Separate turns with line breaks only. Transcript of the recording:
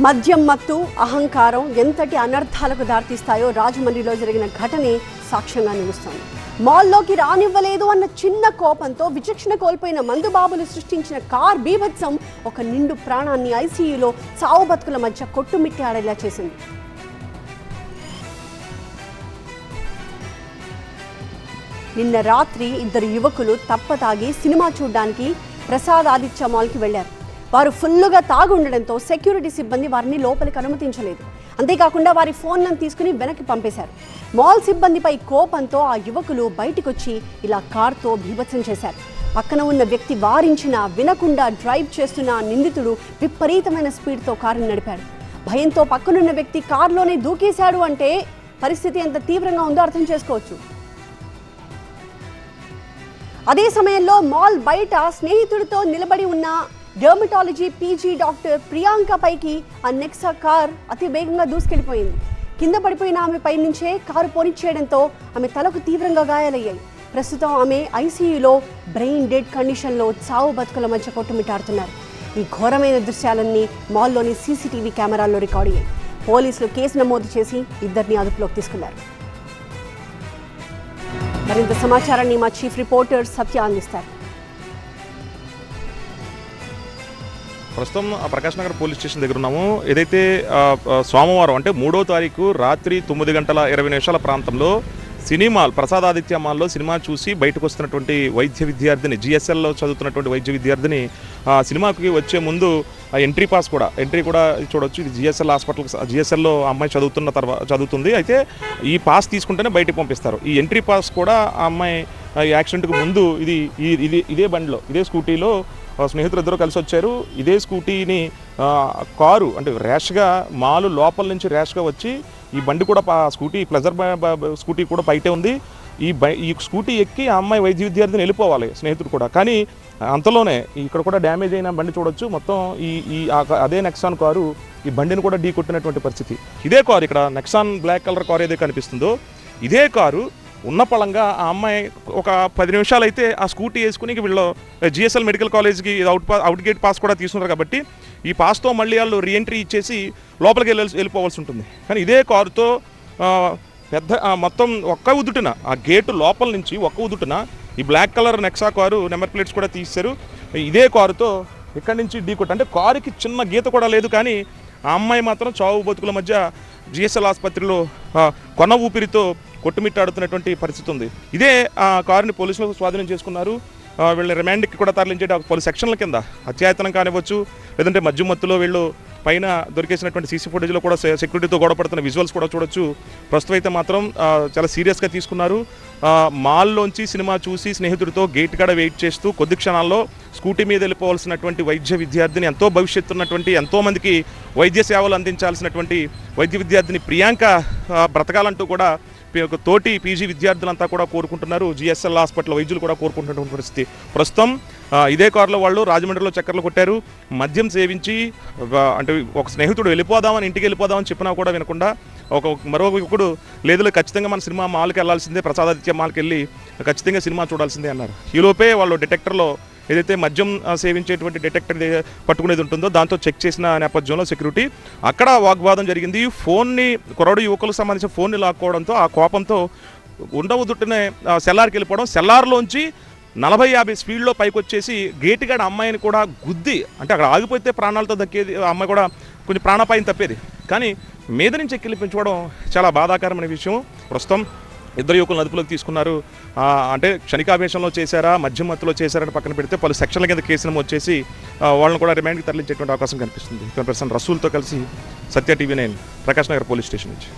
మద్యం మత్తు అహంకారం ఎంతటి అనర్థాలకు దారితీస్తాయో రాజమండ్రిలో జరిగిన ఘటనే సాక్ష్యంగా నిలుస్తోంది. మాల్లోకి రానివ్వలేదు అన్న చిన్న కోపంతో విచక్షణ కోల్పోయిన మందుబాబులు సృష్టించిన కార్ బీభత్సం ఒక నిండు ప్రాణాన్ని ఐసీయూలో చావు బతుకుల మధ్య కొట్టుమిట్టాడేలా చేసింది. నిన్న రాత్రి ఇద్దరు యువకులు తప్పతాగి సినిమా చూడ్డానికి ప్రసాద్ ఆదిత్య మాల్కి వెళ్లారు. వారు ఫుల్లుగా తాగి ఉండడంతో సెక్యూరిటీ సిబ్బంది వారిని లోపలికి అనుమతించలేదు. అంతేకాకుండా వారి ఫోన్లను తీసుకుని వెనక్కి పంపేశారు. మాల్ సిబ్బందిపై కోపంతో ఆ యువకులు బయటకొచ్చి ఇలా కారుతో బీభత్సం చేశారు. పక్కన ఉన్న వ్యక్తి వారించినా వినకుండా డ్రైవ్ చేస్తున్న నిందితుడు విపరీతమైన స్పీడ్తో కారును నడిపాడు. భయంతో పక్కనున్న వ్యక్తి కారులోనే దూకేశాడు అంటే పరిస్థితి ఎంత తీవ్రంగా ఉందో అర్థం చేసుకోవచ్చు. అదే సమయంలో మాల్ బయట స్నేహితుడితో నిలబడి ఉన్న డెర్మటాలజీ పీజీ డాక్టర్ ప్రియాంక పైకి ఆ నెక్సా కార్ అతి వేగంగా దూసుకెళ్లిపోయింది. కింద పడిపోయిన ఆమె పై నుంచే కారు పోనిచ్చేయడంతో ఆమె తలకు తీవ్రంగా గాయాలయ్యాయి. ప్రస్తుతం ఆమె ఐసీయూలో బ్రెయిన్ డెడ్ కండిషన్లో చావు బతుకుల మధ్య కొట్టుమిట్టాడుతున్నారు. ఈ ఘోరమైన దృశ్యాలన్నీ మాల్లోని సీసీటీవీ కెమెరాల్లో రికార్డ్ అయ్యాయి. పోలీసులు కేసు నమోదు చేసి ఇద్దరిని అదుపులోకి తీసుకున్నారు. మరింత సమాచారాన్ని మా చీఫ్ రిపోర్టర్ సత్య అందిస్తారు.
ప్రస్తుతం ప్రకాష్ నగర్ పోలీస్ స్టేషన్ దగ్గర ఉన్నాము. ఏదైతే సోమవారం అంటే 3వ తారీఖు రాత్రి 9:20 ప్రాంతంలో సినిమాల్ ప్రసాద్ ఆదిత్య మాల్లో సినిమా చూసి బయటకు వస్తున్నటువంటి వైద్య విద్యార్థిని, జిఎస్ఎల్లో చదువుతున్నటువంటి వైద్య విద్యార్థిని సినిమాకి వచ్చే ముందు ఎంట్రీ కూడా చూడవచ్చు. ఇది జిఎస్ఎల్లో అమ్మాయి చదువుతుంది. అయితే ఈ పాస్ తీసుకుంటేనే బయటకు పంపిస్తారు. ఈ ఎంట్రీ పాస్ కూడా ఆ అమ్మాయి యాక్సిడెంట్కి ముందు ఇదే బండిలో, ఇదే స్కూటీలో స్నేహితులు ఇద్దరు కలిసి వచ్చారు. ఇదే స్కూటీని కారు అంటే ర్యాష్గా మాలు లోపల నుంచి ర్యాష్గా వచ్చి ఈ బండి కూడా స్కూటీ ప్లెజర్ స్కూటీ కూడా బయటే ఉంది. ఈ స్కూటీ ఎక్కి ఆ అమ్మాయి వైద్య విద్యార్థిని వెళ్ళిపోవాలి స్నేహితుడు కూడా. కానీ అంతలోనే ఇక్కడ కూడా డ్యామేజ్ అయిన బండి చూడొచ్చు. మొత్తం అదే నెక్సాన్ కారు ఈ బండిని కూడా ఢీ కొట్టినటువంటి పరిస్థితి. ఇదే కారు ఇక్కడ నెక్సాన్ బ్లాక్ కలర్ కారు ఏదైతే కనిపిస్తుందో ఇదే కారు ఉన్న పళంగా ఆ అమ్మాయి ఒక 10 నిమిషాలు అయితే ఆ స్కూటీ వేసుకుని వీళ్ళు జిఎస్ఎల్ మెడికల్ కాలేజ్కి అవుట్ గేట్ పాస్ కూడా తీసుకున్నారు. కాబట్టి ఈ పాస్తో మళ్ళీ వాళ్ళు రీఎంట్రీ ఇచ్చేసి లోపలికి వెళ్ళిపోవాల్సి ఉంటుంది. కానీ ఇదే కారుతో మొత్తం ఒక్క ఉదుటిన ఆ గేటు లోపల నుంచి ఈ black colour Nexa car number plates కూడా తీశారు. ఇదే కారుతో ఇక్కడి నుంచి ఢీకొట్టు అంటే కారుకి చిన్న గీత కూడా లేదు. కానీ ఆ అమ్మాయి మాత్రం చావు బతుకుల మధ్య జిఎస్ఎల్ ఆసుపత్రిలో కొన ఊపిరితో కొట్టుమిట్టాడుతున్నటువంటి పరిస్థితి ఉంది. ఇదే కారుని పోలీసులు స్వాధీనం చేసుకున్నారు. వీళ్ళని రిమాండ్కి కూడా తరలించేట పలు సెక్షన్ల కింద అత్యాయతనం కానివ్వచ్చు, లేదంటే మద్యం మత్తులో వీళ్ళు పైన దొరికేసినటువంటి సీసీ ఫుటేజ్లో కూడా సెక్యూరిటీతో గొడవపడుతున్న విజువల్స్ కూడా చూడొచ్చు. ప్రస్తుతం అయితే మాత్రం చాలా సీరియస్గా తీసుకున్నారు. మాల్లోంచి సినిమా చూసి స్నేహితుడితో గేట్ కాడ వెయిట్ చేస్తూ కొద్ది క్షణాల్లో స్కూటీ మీద వెళ్ళిపోవాల్సినటువంటి వైద్య విద్యార్థిని, ఎంతో భవిష్యత్తు ఉన్నటువంటి, ఎంతోమందికి వైద్య సేవలు అందించాల్సినటువంటి వైద్య విద్యార్థిని ప్రియాంక బ్రతకాలంటూ కూడా తోటి పీజీ విద్యార్థులంతా కూడా కోరుకుంటున్నారు. జిఎస్ఎల్ హాస్పిటల్ వైద్యులు కూడా కోరుకుంటున్నటువంటి పరిస్థితి. ప్రస్తుతం ఇదే కారులో వాళ్ళు రాజమండ్రిలో చక్కర్లు కొట్టారు. మద్యం సేవించి అంటే ఒక స్నేహితుడు ఇంటికి వెళ్ళిపోదామని చెప్పినా కూడా వినకుండా మరో యువకుడు లేదు ఖచ్చితంగా మన సినిమా మాల్కి వెళ్ళాల్సిందే, ప్రసాద్ ఆదిత్య మాల్కి వెళ్ళి ఖచ్చితంగా సినిమా చూడాల్సిందే అన్నారు. ఈలోపే వాళ్ళు డిటెక్టర్లో ఏదైతే మద్యం సేవించేటువంటి డిటెక్టర్ పట్టుకునేది ఉంటుందో దాంతో చెక్ చేసిన నేపథ్యంలో సెక్యూరిటీ అక్కడ వాగ్వాదం జరిగింది. ఫోన్ని కుర్రాడు యువకులకు సంబంధించిన ఫోన్ని లాక్కోవడంతో ఆ కోపంతో ఉండవుదుట్టునే సెల్లార్కి వెళ్ళిపోవడం, సెల్లార్లోంచి 40-50 స్పీడ్లో పైకి వచ్చేసి గేటుగాడ అమ్మాయిని కూడా గుద్ది, అంటే అక్కడ ఆగిపోతే ప్రాణాలతో దక్కేది, ఆ అమ్మాయి కూడా కొంచెం ప్రాణాపాయం తప్పేది. కానీ మీద నుంచి ఎక్కిలిపించుకోవడం చాలా బాధాకరమైన విషయం. ప్రస్తుతం ఇద్దరు యువకులను అదుపులోకి తీసుకున్నారు. అంటే క్షణికావేశంలో చేశారా, మద్యం మత్తులో చేశారని పక్కన పెడితే పలు సెక్షన్ల కింద కేసు నమోదు చేసి వాళ్ళని కూడా రిమాండ్కి తరలించేటువంటి అవకాశం కనిపిస్తుంది. పర్సన్ రసూల్తో కలిసి Satya TV 9 Prakash Nagar police station నుంచి.